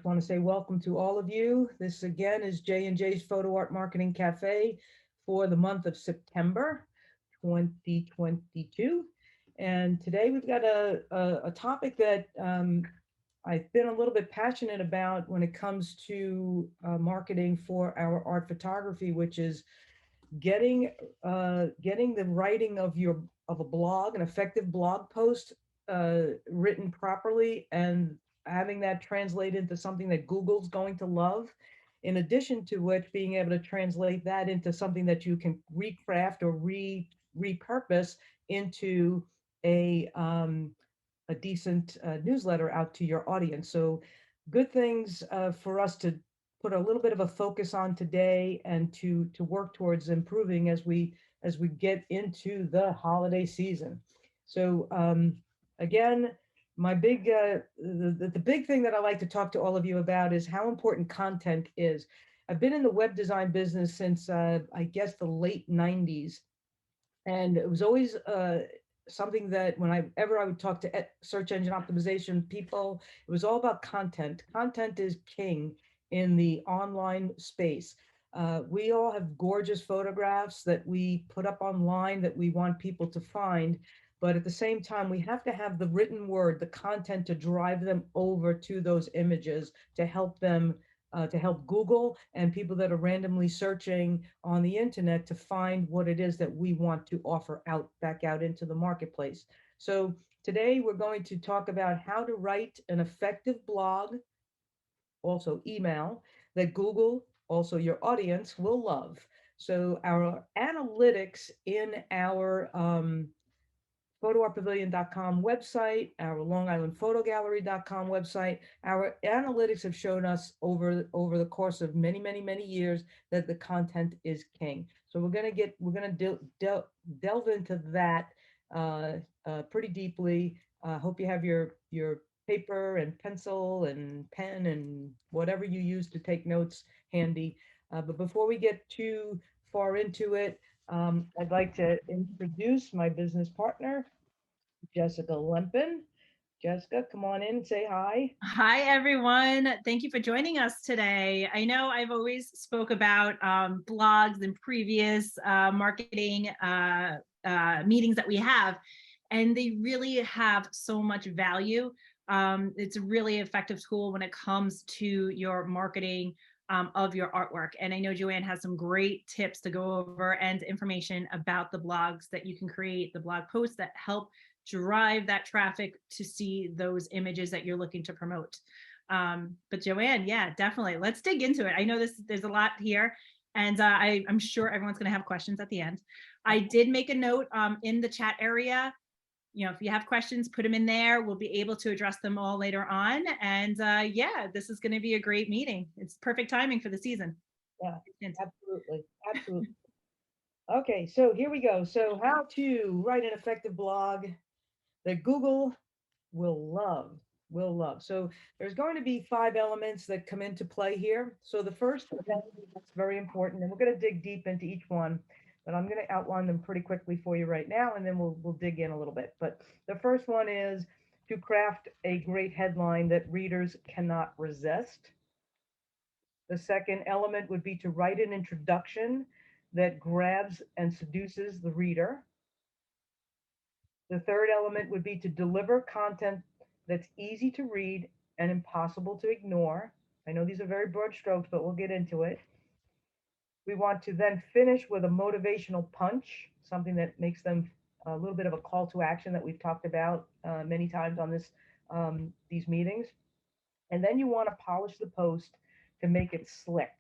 want to say welcome to all of you. This again is J&J's Photo Art Marketing Cafe for the month of September 2022. And today we've got a topic that I've been a little bit passionate about when it comes to marketing for our art photography, which is getting the writing of a blog, an effective blog post, written properly, and having that translate into something that Google's going to love. In addition to which, being able to translate that into something that you can recraft or repurpose into a um, a decent newsletter out to your audience. So good things for us to put a little bit of a focus on today and to work towards improving as we get into the holiday season. So again, my big the big thing that I like to talk to all of you about is how important content is. I've been in the web design business since I guess the late 90s, and it was always something that whenever I would talk to search engine optimization people, it was all about content. Content is king in the online space. We all have gorgeous photographs that we put up online that we want people to find, but at the same time, we have to have the written word, the content to drive them over to those images to help them to help Google and people that are randomly searching on the internet to find what it is that we want to offer back out into the marketplace. So today we're going to talk about how to write an effective blog, also email, that Google, also your audience, will love. So our analytics in our photoartpavilion.com website, our longislandphotogallery.com website. Our analytics have shown us over the course of many years that the content is king. So we're gonna delve into that pretty deeply. Hope you have your paper and pencil and pen and whatever you use to take notes handy. But before we get too far into it, I'd like to introduce my business partner, Jessica Lempin. Jessica, come on in and say hi. Hi, everyone. Thank you for joining us today. I know I've always spoke about blogs and previous marketing meetings that we have, and they really have so much value. It's a really effective tool when it comes to your marketing of your artwork. And I know Joanne has some great tips to go over and information about the blogs that you can create, the blog posts that help drive that traffic to see those images that you're looking to promote. But Joanne, yeah, definitely. Let's dig into it. I know there's a lot here, and I'm sure everyone's going to have questions at the end. I did make a note in the chat area. If you have questions, put them in there. We'll be able to address them all later on. And yeah, this is going to be a great meeting. It's perfect timing for the season. Yeah, absolutely. Absolutely. Okay, so here we go. So how to write an effective blog that Google will love, will love. So there's going to be 5 elements that come into play here. So the first element that's very important, and we're going to dig deep into each one, but I'm going to outline them pretty quickly for you right now, and then we'll dig in a little bit. But the first one is to craft a great headline that readers cannot resist. The second element would be to write an introduction that grabs and seduces the reader. The third element would be to deliver content that's easy to read and impossible to ignore. I know these are very broad strokes, but we'll get into it. We want to then finish with a motivational punch, something that makes them a little bit of a call to action that we've talked about many times on these meetings. And then you want to polish the post to make it slick.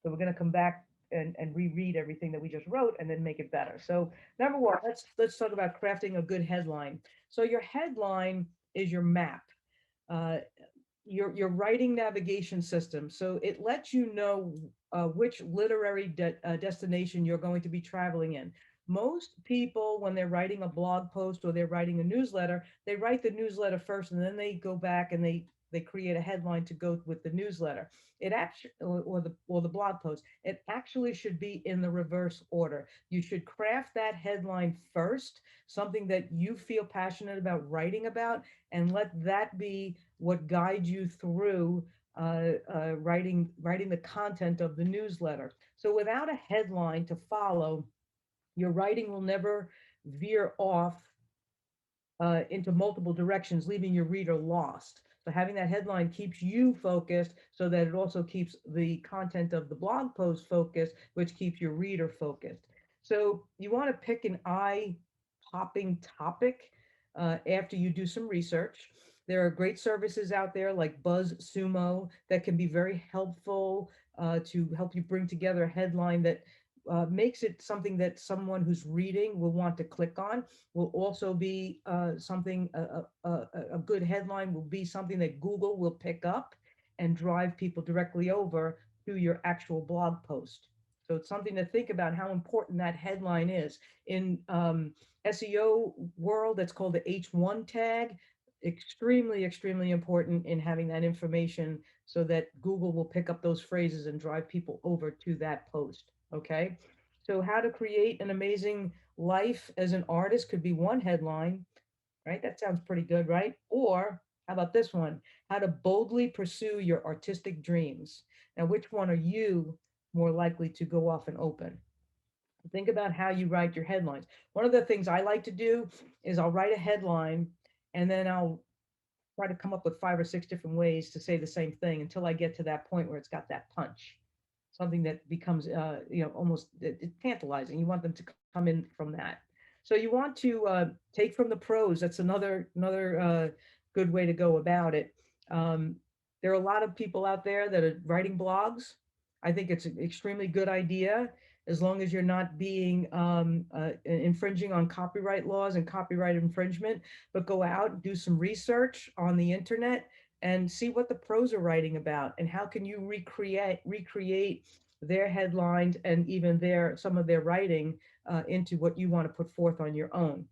So we're going to come back and reread everything that we just wrote and then make it better. So number one, let's talk about crafting a good headline. So your headline is your map, your writing navigation system. So it lets you know which literary destination you're going to be traveling in. Most people, when they're writing a blog post or they're writing a newsletter, they write the newsletter first and then they go back and they create a headline to go with the newsletter. It actually or the blog post. It actually should be in the reverse order. You should craft that headline first, something that you feel passionate about writing about, and let that be what guides you through writing the content of the newsletter. So without a headline to follow, your writing will never veer off into multiple directions, leaving your reader lost. So having that headline keeps you focused so that it also keeps the content of the blog post focused, which keeps your reader focused. So you want to pick an eye popping topic after you do some research. There are great services out there like BuzzSumo that can be very helpful to help you bring together a headline that makes it something that someone who's reading will want to click on. Will also be something, a good headline will be something that Google will pick up and drive people directly over to your actual blog post. So it's something to think about how important that headline is. In SEO world, that's called the H1 tag. Extremely, extremely important in having that information so that Google will pick up those phrases and drive people over to that post. Okay. So, how to create an amazing life as an artist could be one headline, right? That sounds pretty good, right? Or how about this one? How to boldly pursue your artistic dreams. Now, which one are you more likely to go off and open? Think about how you write your headlines. One of the things I like to do is I'll write a headline and then I'll try to come up with 5 or 6 different ways to say the same thing until I get to that point where it's got that punch, something that becomes almost tantalizing. You want them to come in from that. So you want to take from the pros. That's another good way to go about it. Um, there are a lot of people out there that are writing blogs. I think it's an extremely good idea as long as you're not being infringing on copyright laws and copyright infringement. But go out, do some research on the internet, and see what the pros are writing about and how can you recreate their headlines and even some of their writing into what you want to put forth on your own.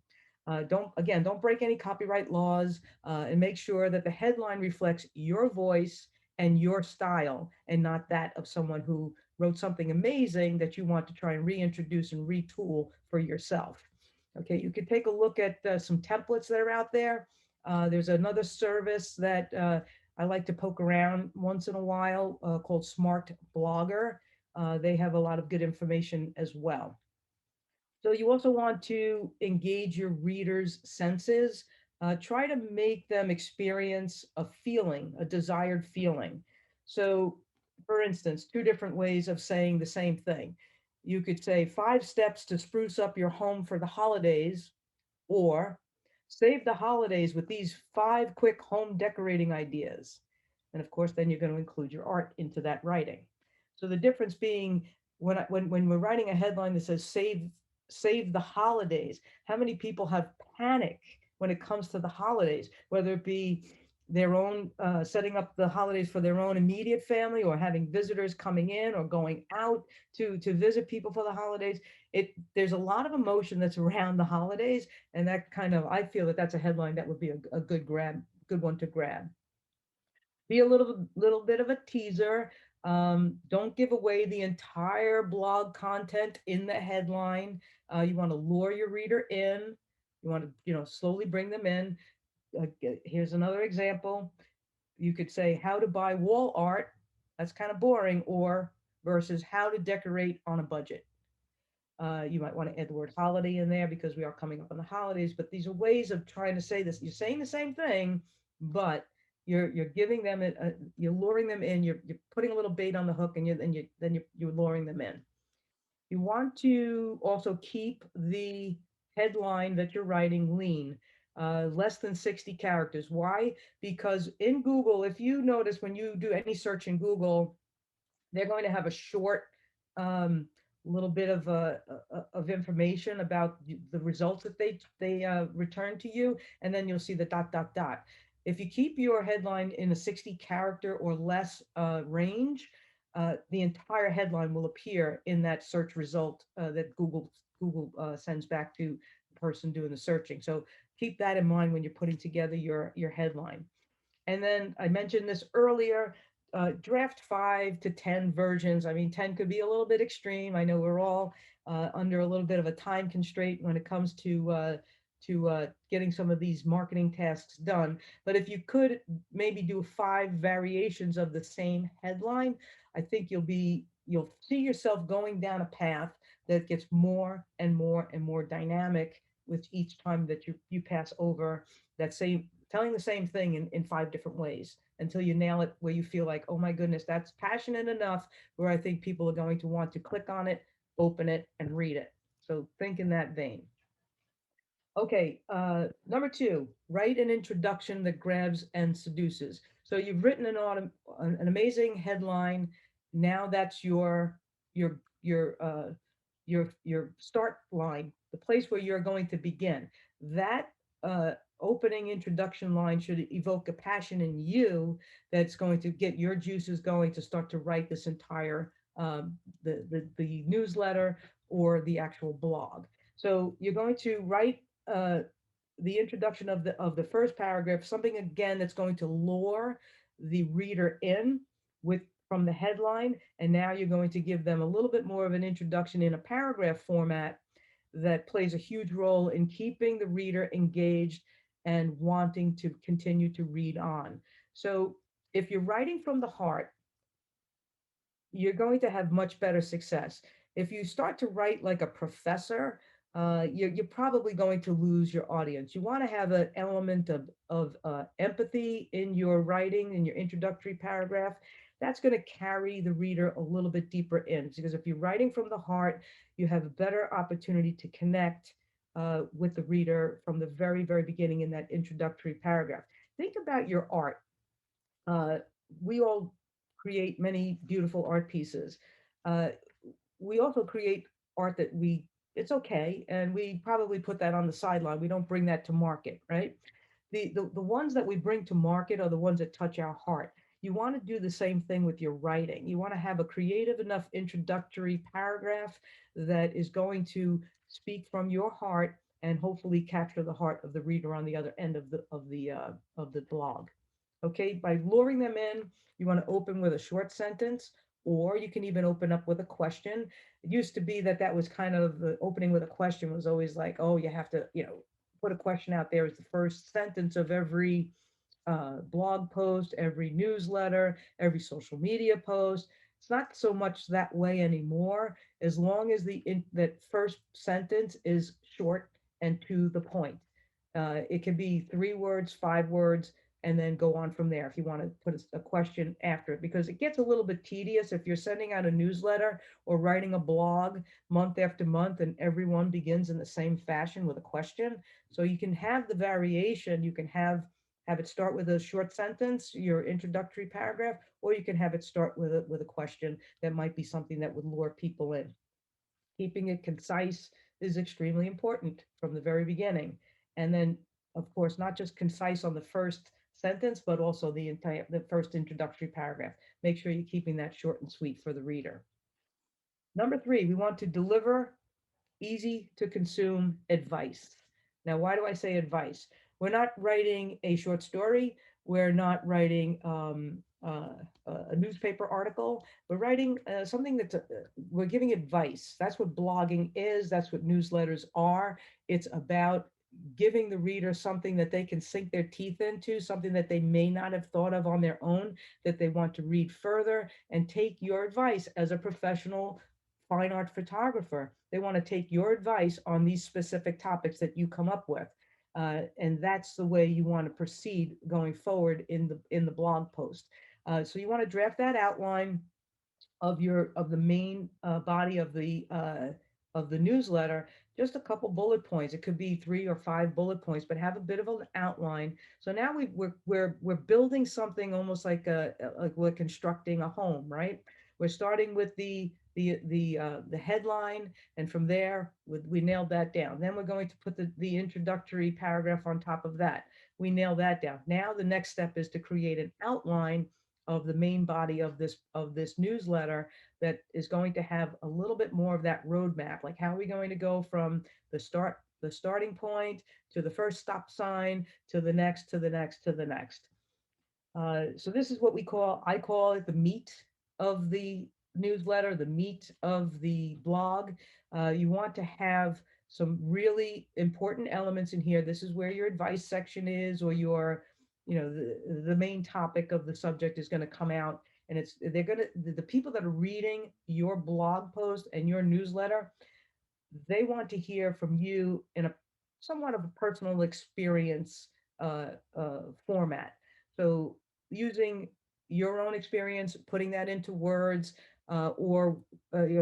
Don't break any copyright laws, and make sure that the headline reflects your voice and your style and not that of someone who wrote something amazing that you want to try and reintroduce and retool for yourself. Okay, you can take a look at some templates that are out there. There's another service that I like to poke around once in a while called Smart Blogger. They have a lot of good information as well. So you also want to engage your readers' senses. Try to make them experience a feeling, a desired feeling. So, for instance, 2 different ways of saying the same thing. You could say 5 steps to spruce up your home for the holidays, or save the holidays with these 5 quick home decorating ideas. And of course, then you're going to include your art into that writing. So the difference being when we're writing a headline that says save the holidays, how many people have panic when it comes to the holidays, whether it be their own setting up the holidays for their own immediate family or having visitors coming in or going out to visit people for the holidays. There's a lot of emotion that's around the holidays, and that kind of, I feel that that's a headline that would be a good one to grab. Be a little bit of a teaser. Don't give away the entire blog content in the headline. You want to lure your reader in. You want to, slowly bring them in. Here's another example. You could say how to buy wall art. That's kind of boring. Or versus how to decorate on a budget. You might want to add the word holiday in there because we are coming up on the holidays, but these are ways of trying to say this. You're saying the same thing, but you're giving them you're luring them in. You're putting a little bait on the hook, and you're luring them in. You want to also keep the headline that you're writing lean, less than 60 characters. Why? Because in Google, if you notice when you do any search in Google, they're going to have a short um, little bit of information about the results that they return to you, and then you'll see the dot dot dot. If you keep your headline in a 60 character or less range, the entire headline will appear in that search result that Google sends back to the person doing the searching. So keep that in mind when you're putting together your headline. And then I mentioned this earlier, draft 5 to 10 versions. I mean, 10 could be a little bit extreme. I know we're all under a little bit of a time constraint when it comes to to getting some of these marketing tasks done. But if you could maybe do 5 variations of the same headline, I think you'll see yourself going down a path that gets more and more and more dynamic with each time that you pass over that same telling the same thing in 5 different ways until you nail it where you feel like, oh my goodness, that's passionate enough where I think people are going to want to click on it, open it, and read it. So think in that vein. Okay, number 2, write an introduction that grabs and seduces. So you've written an amazing headline. Now that's your start line, the place where you're going to begin. That opening introduction line should evoke a passion in you that's going to get your juices going to start to write this entire the newsletter or the actual blog. So you're going to write uh, the introduction of the first paragraph, something again that's going to lure the reader in with from the headline, and now you're going to give them a little bit more of an introduction in a paragraph format that plays a huge role in keeping the reader engaged and wanting to continue to read on. So if you're writing from the heart, you're going to have much better success. If you start to write like a professor, you're probably going to lose your audience. You want to have an element of empathy in your writing, in your introductory paragraph. That's going to carry the reader a little bit deeper in because if you're writing from the heart, you have a better opportunity to connect with the reader from the very, very beginning in that introductory paragraph. Think about your art. uh, we all create many beautiful art pieces. Uh, we also create art that it's okay, and we probably put that on the sideline. We don't bring that to market, right? The ones that we bring to market are the ones that touch our heart. You want to do the same thing with your writing. You want to have a creative enough introductory paragraph that is going to speak from your heart and hopefully capture the heart of the reader on the other end of the blog. Okay, by luring them in, you want to open with a short sentence, or you can even open up with a question. It used to be that was kind of the opening with a question was always like, oh, you have to, put a question out there as the first sentence of every blog post, every newsletter, every social media post. It's not so much that way anymore, as long as that first sentence is short and to the point. It can be 3 words, 5 words, and then go on from there if you want to put a question after it, because it gets a little bit tedious if you're sending out a newsletter or writing a blog month after month and everyone begins in the same fashion with a question. So you can have the variation. You can have it start with a short sentence, your introductory paragraph, or you can have it start with a question that might be something that would lure people in. Keeping it concise is extremely important from the very beginning. And then, of course, not just concise on the first sentence, but also the first introductory paragraph. Make sure you're keeping that short and sweet for the reader. Number 3, we want to deliver easy to consume advice. Now, why do I say advice? We're not writing a short story. We're not writing a newspaper article. We're writing something we're giving advice. That's what blogging is. That's what newsletters are. It's about giving the reader something that they can sink their teeth into, something that they may not have thought of on their own, that they want to read further and take your advice as a professional fine art photographer. They want to take your advice on these specific topics that you come up with. And that's the way you want to proceed going forward in the blog post. So you want to draft that outline of the main body of the newsletter, just a couple bullet points. It could be 3 or 5 bullet points, but have a bit of an outline. So now we're building something almost like we're constructing a home, right? We're starting with the headline, and from there we nailed that down. Then we're going to put the introductory paragraph on top of that. We nail that down. Now the next step is to create an outline of the main body of this newsletter that is going to have a little bit more of that roadmap. Like, how are we going to go from the starting point to the first stop sign to the next to the next to the next. So this is what I call it the meat of the newsletter, the meat of the blog. You want to have some really important elements in here. This is where your advice section is, or your, the main topic of the subject is going to come out. And they're going to, the people that are reading your blog post and your newsletter, they want to hear from you in a somewhat of a personal experience format. So using your own experience, putting that into words, or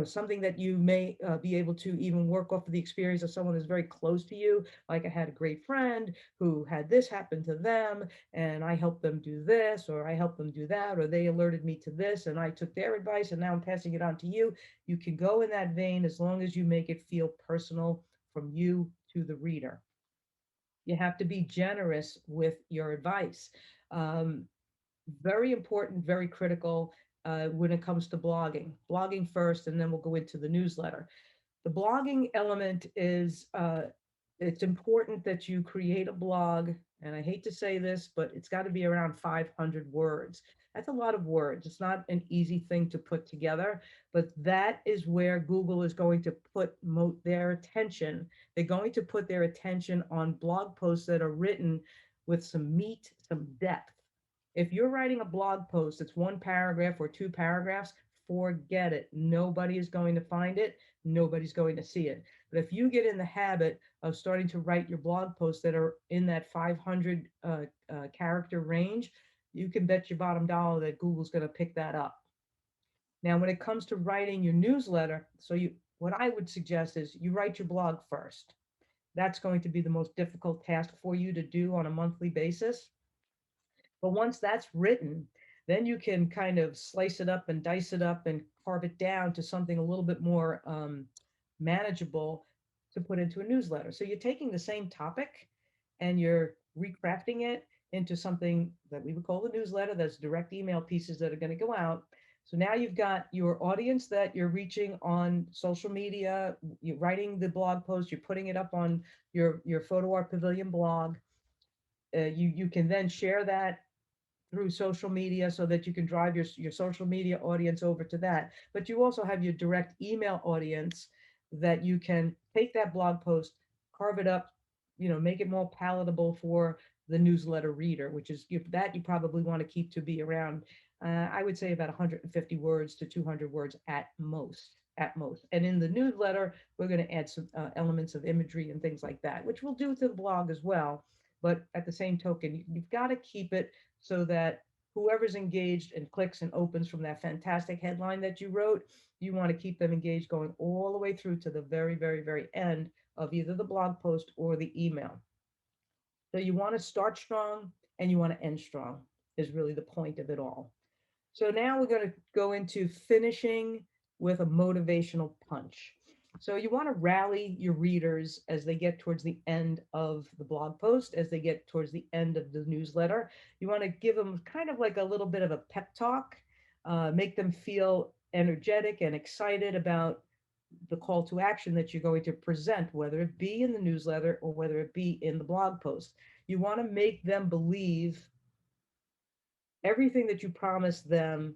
something that you may be able to even work off of the experience of someone who's very close to you. Like, I had a great friend who had this happen to them, and I helped them do this, or I helped them do that, or they alerted me to this, and I took their advice, and now I'm passing it on to you. You can go in that vein as long as you make it feel personal from you to the reader. You have to be generous with your advice. Um, Very important, very critical when it comes to blogging. Blogging first, and then we'll go into the newsletter. The blogging element is it's important that you create a blog, and I hate to say this, but it's got to be around 500 words. That's a lot of words. It's not an easy thing to put together, but that is where Google is going to put their attention. They're going to put their attention on blog posts that are written with some meat, some depth. If you're writing a blog post that's one paragraph or two paragraphs, forget it. Nobody is going to find it. Nobody's going to see it. But if you get in the habit of starting to write your blog posts that are in that 500 character range, you can bet your bottom dollar that Google's going to pick that up. Now, when it comes to writing your newsletter, what I would suggest is you write your blog first. That's going to be the most difficult task for you to do on a monthly basis. But once that's written, then you can kind of slice it up and dice it up and carve it down to something a little bit more manageable to put into a newsletter. So you're taking the same topic and you're recrafting it into something that we would call the newsletter. That's direct email pieces that are going to go out. So now you've got your audience that you're reaching on social media. You're writing the blog post. You're putting it up on your Photo Art Pavilion blog. You can then share that through social media so that you can drive your social media audience over to that. But you also have your direct email audience that you can take that blog post, carve it up, make it more palatable for the newsletter reader, which is that you probably want to keep to be around, I would say about 150 words to 200 words at most. At most. And in the newsletter, we're going to add some elements of imagery and things like that, which we'll do to the blog as well. But at the same token, you've got to keep it so that whoever's engaged and clicks and opens from that fantastic headline that you wrote, you want to keep them engaged going all the way through to the very, very, very end of either the blog post or the email. So you want to start strong and you want to end strong is really the point of it all. So now we're going to go into finishing with a motivational punch. So you want to rally your readers as they get towards the end of the blog post, as they get towards the end of the newsletter. You want to give them kind of like a little bit of a pep talk, make them feel energetic and excited about the call to action that you're going to present, whether it be in the newsletter or whether it be in the blog post. You want to make them believe everything that you promised them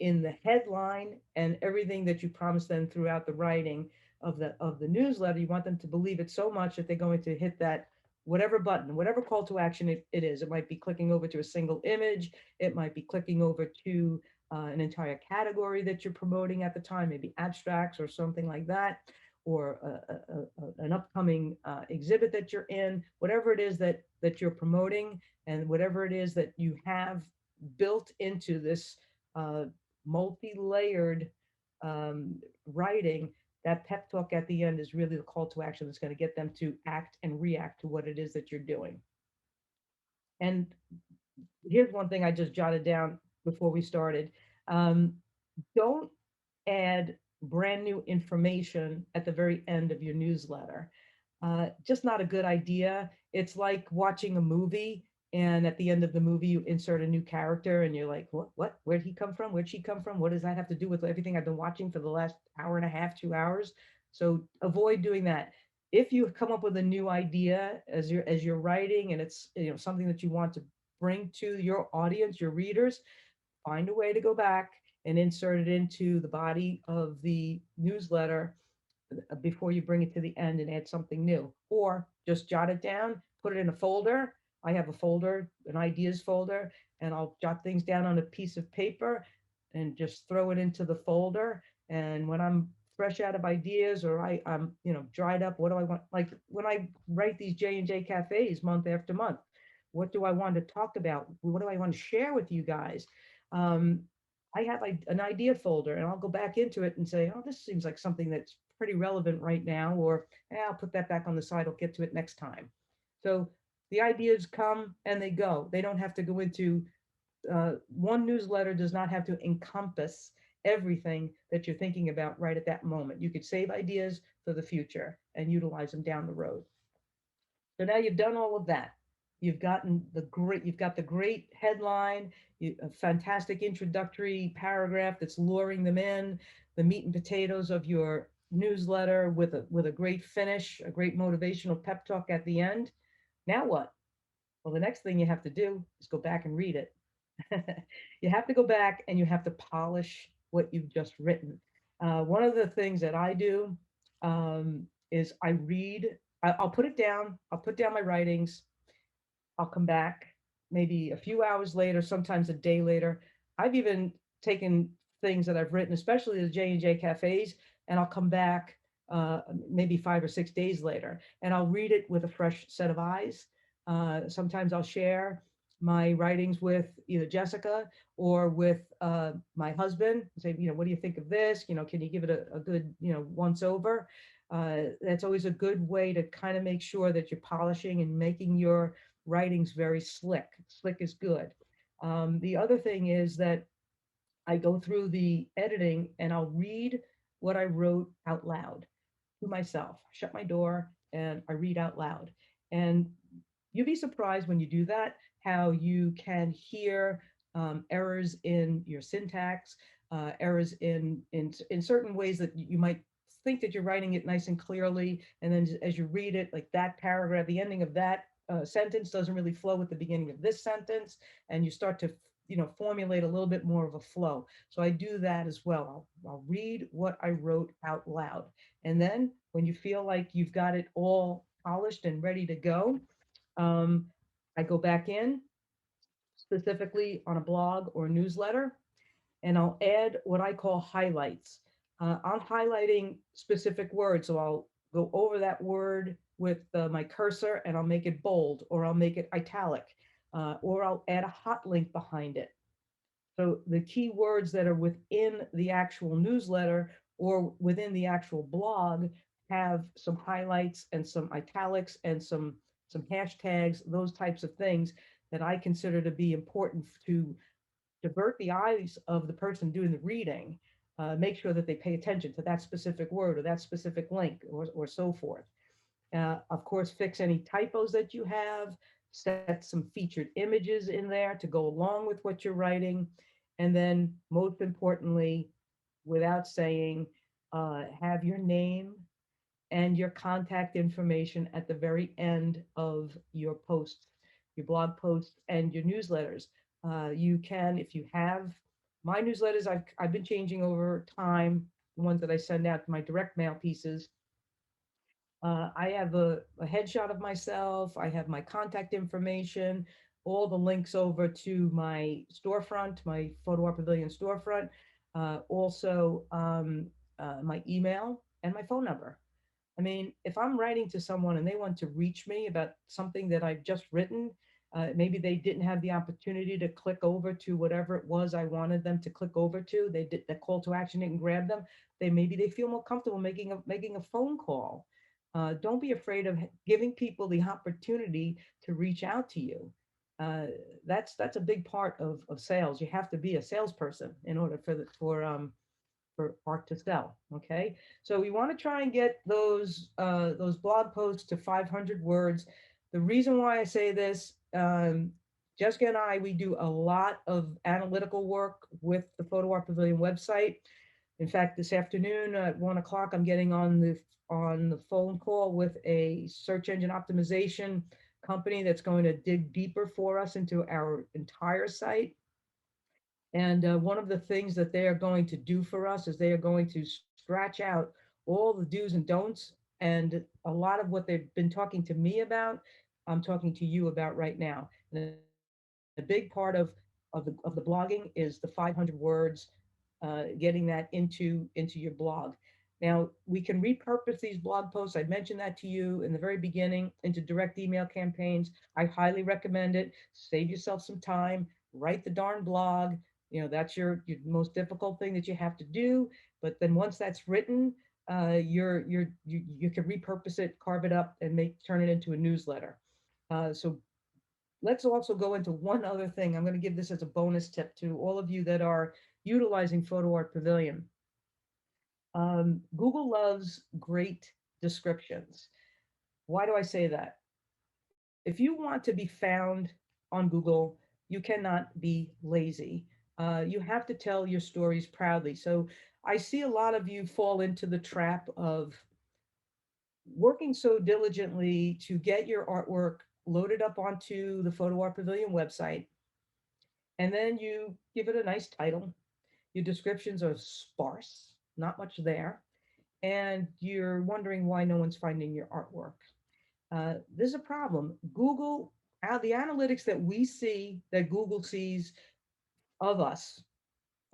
in the headline and everything that you promised them throughout the writing of the newsletter. You want them to believe it so much that they're going to hit that whatever button, whatever call to action it is. It might be clicking over to a single image. It might be clicking over to an entire category that you're promoting at the time, maybe abstracts or something like that, or an upcoming exhibit that you're in, whatever it is that you're promoting, and whatever it is that you have built into this uh, multi-layered writing. That pep talk at the end is really the call to action that's going to get them to act and react to what it is that you're doing. And here's one thing I just jotted down before we started. Um, don't add brand new information at the very end of your newsletter. Just not a good idea. It's like watching a movie, and at the end of the movie, you insert a new character, and you're like, what? Where'd he come from? Where'd she come from? What does that have to do with everything I've been watching for the last hour and a half, 2 hours? So avoid doing that. If you come up with a new idea as you're writing, and it's something that you want to bring to your audience, your readers, find a way to go back and insert it into the body of the newsletter before you bring it to the end and add something new, or just jot it down, put it in a folder. I have a folder, an ideas folder, and I'll jot things down on a piece of paper and just throw it into the folder. And when I'm fresh out of ideas, or I'm dried up, what do I want? Like when I write these J&J cafes month after month, what do I want to talk about? What do I want to share with you guys? Um, I have an idea folder, and I'll go back into it and say, oh, this seems like something that's pretty relevant right now, or I'll put that back on the side. I'll get to it next time. So the ideas come and they go. They don't have to go into one newsletter, does not have to encompass everything that you're thinking about right at that moment. You could save ideas for the future and utilize them down the road. So now you've done all of that. You've got the great headline, a fantastic introductory paragraph that's luring them in, the meat and potatoes of your newsletter with a great finish, a great motivational pep talk at the end. Now what? Well, the next thing you have to do is go back and read it. You have to go back and you have to polish what you've just written. One of the things that I do is I'll put it down, I'll put down my writings, I'll come back maybe a few hours later, sometimes a day later. I've even taken things that I've written, especially the J&J cafes, and I'll come back maybe 5 or 6 days later, and I'll read it with a fresh set of eyes. Sometimes I'll share my writings with either Jessica or with my husband. Say, what do you think of this? Can you give it a good, once over? That's always a good way to kind of make sure that you're polishing and making your writing's very slick. Slick is good. The other thing is that I go through the editing and I'll read what I wrote out loud to myself. Shut my door and I read out loud. And you'd be surprised when you do that how you can hear errors in your syntax, errors in certain ways that you might think that you're writing it nice and clearly, and then as you read it, like that paragraph, the ending of that sentence doesn't really flow with the beginning of this sentence, and you start to formulate a little bit more of a flow. So I do that as well. I'll read what I wrote out loud, and then when you feel like you've got it all polished and ready to go, um, I go back in specifically on a blog or a newsletter, and I'll add what I call highlights. I'm highlighting specific words, so I'll go over that word with my cursor and I'll make it bold, or I'll make it italic, or I'll add a hot link behind it. So the key words that are within the actual newsletter or within the actual blog have some highlights and some italics and some hashtags, those types of things that I consider to be important to divert the eyes of the person doing the reading, make sure that they pay attention to that specific word or that specific link, or so forth. Of course, fix any typos that you have, set some featured images in there to go along with what you're writing. And then, most importantly, without saying, have your name and your contact information at the very end of your posts, your blog posts, and your newsletters. You can, if you have my newsletters, I've been changing over time, the ones that I send out to my direct mail pieces. I have a headshot of myself. I have my contact information, all the links over to my storefront, my Photo Art Pavilion storefront, also my email and my phone number. I mean, if I'm writing to someone and they want to reach me about something that I've just written, maybe they didn't have the opportunity to click over to whatever it was I wanted them to click over to. They did the call to action didn't grab them. They feel more comfortable making a phone call. Don't be afraid of giving people the opportunity to reach out to you. Uh, that's a big part of sales. You have to be a salesperson in order for art to sell. Okay, so we want to try and get those blog posts to 500 words. The reason why I say this, Jessica and I, we do a lot of analytical work with the Photo Art Pavilion website. In fact, this afternoon at 1 o'clock, I'm getting on the phone call with a search engine optimization company that's going to dig deeper for us into our entire site. And one of the things that they are going to do for us is they are going to scratch out all the do's and don'ts, and a lot of what they've been talking to me about, I'm talking to you about right now. And a big part of the blogging is the 500 words, getting that into your blog. Now we can repurpose these blog posts. I mentioned that to you in the very beginning into direct email campaigns. I highly recommend it. Save yourself some time. Write the darn blog. You know, that's your most difficult thing that you have to do. But then once that's written, you can repurpose it, carve it up, and turn it into a newsletter. So let's also go into one other thing. I'm going to give this as a bonus tip to all of you that are utilizing Photo Art Pavilion. Google loves great descriptions. Why do I say that? If you want to be found on Google, you cannot be lazy. You have to tell your stories proudly. So I see a lot of you fall into the trap of working so diligently to get your artwork loaded up onto the Photo Art Pavilion website, and then you give it a nice title. Your descriptions are sparse, not much there, and you're wondering why no one's finding your artwork. There's a problem. Google, the analytics that we see, that Google sees of us,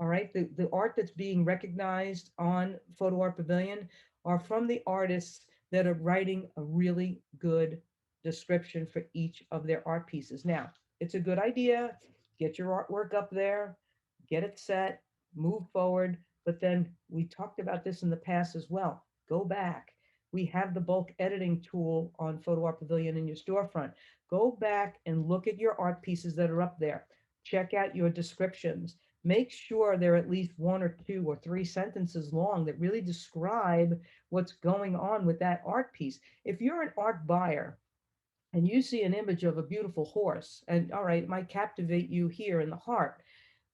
all right, the art that's being recognized on Photo Art Pavilion are from the artists that are writing a really good description for each of their art pieces. Now, it's a good idea. Get your artwork up there, get it set, move forward. But then we talked about this in the past as well. Go back. We have the bulk editing tool on Photo Art Pavilion in your storefront. Go back and look at your art pieces that are up there. Check out your descriptions. Make sure they're at least one or two or three sentences long that really describe what's going on with that art piece. If you're an art buyer and you see an image of a beautiful horse, and all right, it might captivate you here in the heart,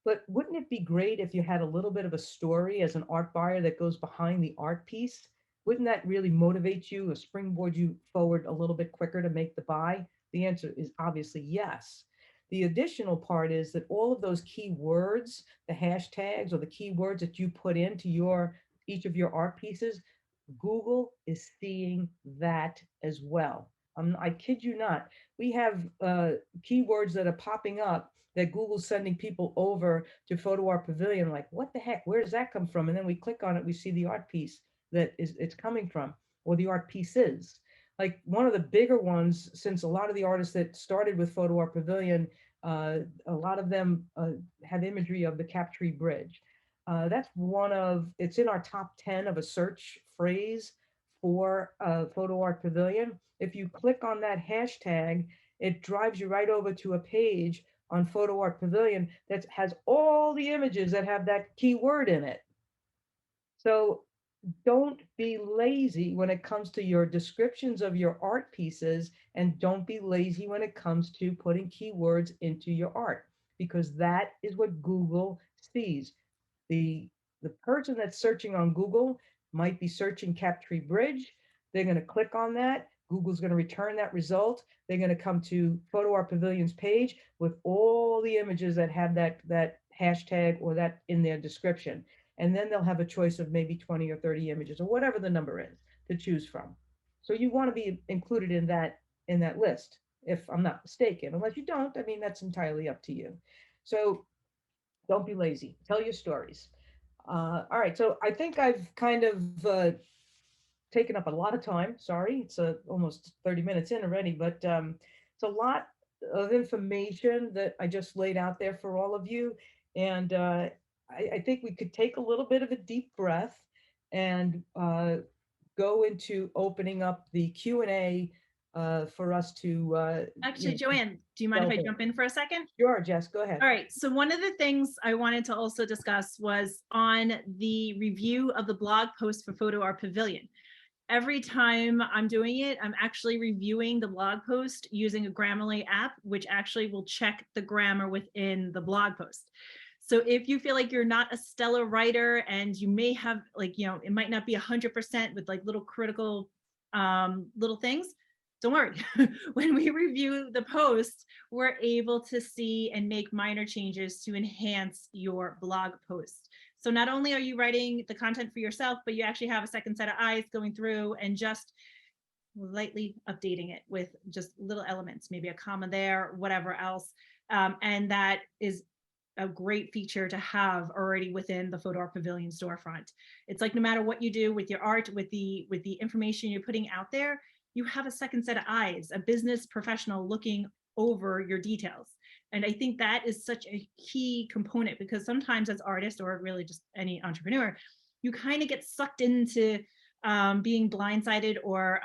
but wouldn't it be great if you had a little bit of a story as an art buyer that goes behind the art piece? Wouldn't that really motivate you or springboard you forward a little bit quicker to make the buy? The answer is obviously yes. The additional part is that all of those keywords, the hashtags or the keywords that you put into your each of your art pieces, Google is seeing that as well. I kid you not. We have keywords that are popping up that Google's sending people over to Photo Art Pavilion. Like, what the heck? Where does that come from? And then we click on it, we see the art piece that is it's coming from, or the art pieces. Like one of the bigger ones, since a lot of the artists that started with Photo Art Pavilion, a lot of them have imagery of the Captree Bridge. That's one of, it's in our top 10 of a search phrase for Photo Art Pavilion. If you click on that hashtag, it drives you right over to a page on Photo Art Pavilion that has all the images that have that keyword in it. So don't be lazy when it comes to your descriptions of your art pieces, and don't be lazy when it comes to putting keywords into your art, because that is what Google sees. The person that's searching on Google might be searching Captree Bridge. They're going to click on that. Google's going to return that result. They're going to come to Photo Art Pavilion's page with all the images that have that hashtag or that in their description. And then they'll have a choice of maybe 20 or 30 images or whatever the number is to choose from. So you want to be included in that list, if I'm not mistaken. Unless you don't, I mean, that's entirely up to you. So don't be lazy. Tell your stories. All right, so I think I've kind of taken up a lot of time. Sorry, it's almost 30 minutes in already, but it's a lot of information that I just laid out there for all of you. And I think we could take a little bit of a deep breath and go into opening up the Q&A for us to Actually, Joanne, do you mind if I jump in for a second? Sure, Jess, go ahead. All right. So one of the things I wanted to also discuss was on the review of the blog post for Photo Art Pavilion. Every time I'm doing it, I'm actually reviewing the blog post using a Grammarly app, which actually will check the grammar within the blog post. So if you feel like you're not a stellar writer and you may have like, you know, it might not be 100% with like little critical little things, don't worry. When we review the post, we're able to see and make minor changes to enhance your blog post. So not only are you writing the content for yourself, but you actually have a second set of eyes going through and just lightly updating it with just little elements, maybe a comma there, whatever else. And that is a great feature to have already within the Photo Art Pavilion storefront. It's like no matter what you do with your art, with the information you're putting out there, you have a second set of eyes, a business professional looking over your details. And I think that is such a key component, because sometimes as artists, or really just any entrepreneur, you kind of get sucked into being blindsided, or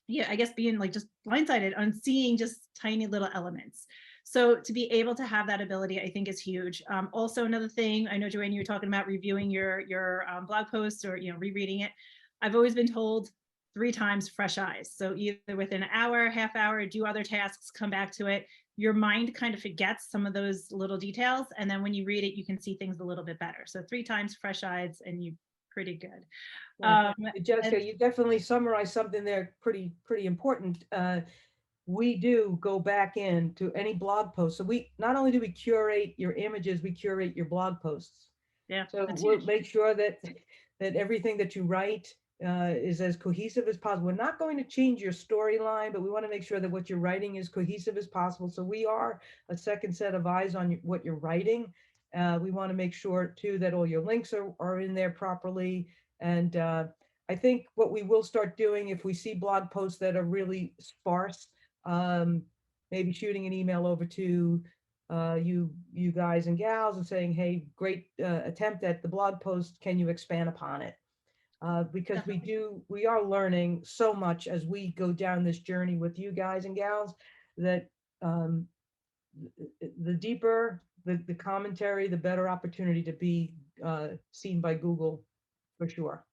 yeah, I guess being like just blindsided on seeing just tiny little elements. So to be able to have that ability, I think is huge. Also, another thing, I know, Joanne, you were talking about reviewing your blog posts, or rereading it. I've always been told 3 times fresh eyes. So either within an hour, half hour, do other tasks, come back to it. Your mind kind of forgets some of those little details, and then when you read it, you can see things a little bit better. So 3 times fresh eyes, and you pretty good. Well, Jessica, you definitely summarized something there pretty important. We do go back into any blog post. So we not only do we curate your images, we curate your blog posts. Yeah, So that's we'll huge. make sure that everything that you write is as cohesive as possible. We're not going to change your storyline, but we want to make sure that what you're writing is cohesive as possible. So we are a second set of eyes on what you're writing. We want to make sure too that all your links are in there properly. And I think what we will start doing, if we see blog posts that are really sparse, maybe shooting an email over to you guys and gals and saying, hey, great attempt at the blog post, can you expand upon it? Because Definitely. we are learning so much as we go down this journey with you guys and gals, that um, the deeper the commentary, the better opportunity to be seen by Google, for sure.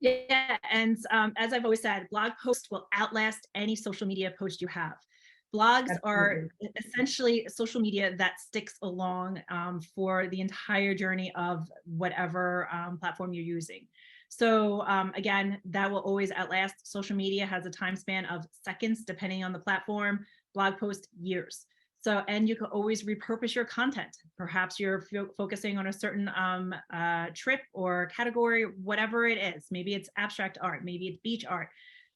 Yeah, and as I've always said, blog posts will outlast any social media post you have. Blogs are Absolutely. essentially social media that sticks along for the entire journey of whatever platform you're using. So again, that will always outlast. Social media has a time span of seconds, depending on the platform. Blog post, years. So, and you can always repurpose your content. Perhaps you're focusing on a certain trip or category, whatever it is. Maybe it's abstract art, maybe it's beach art.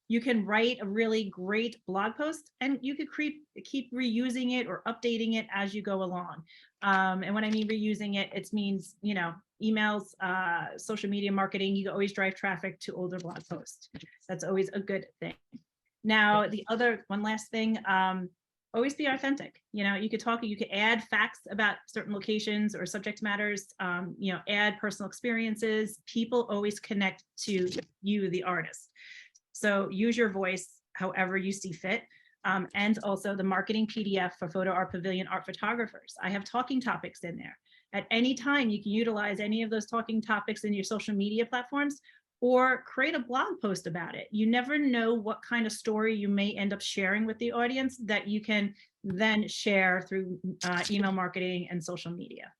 You can write a really great blog post, and you could keep reusing it or updating it as you go along. And when I mean reusing it, it means, emails, social media marketing. You can always drive traffic to older blog posts. That's always a good thing. Now, the other one last thing, always be authentic. You could add facts about certain locations or subject matters, add personal experiences. People always connect to you, the artist. So use your voice however you see fit. And also the marketing PDF for Photo Art Pavilion art photographers. I have talking topics in there. At any time, you can utilize any of those talking topics in your social media platforms, or create a blog post about it. You never know what kind of story you may end up sharing with the audience that you can then share through email marketing and social media.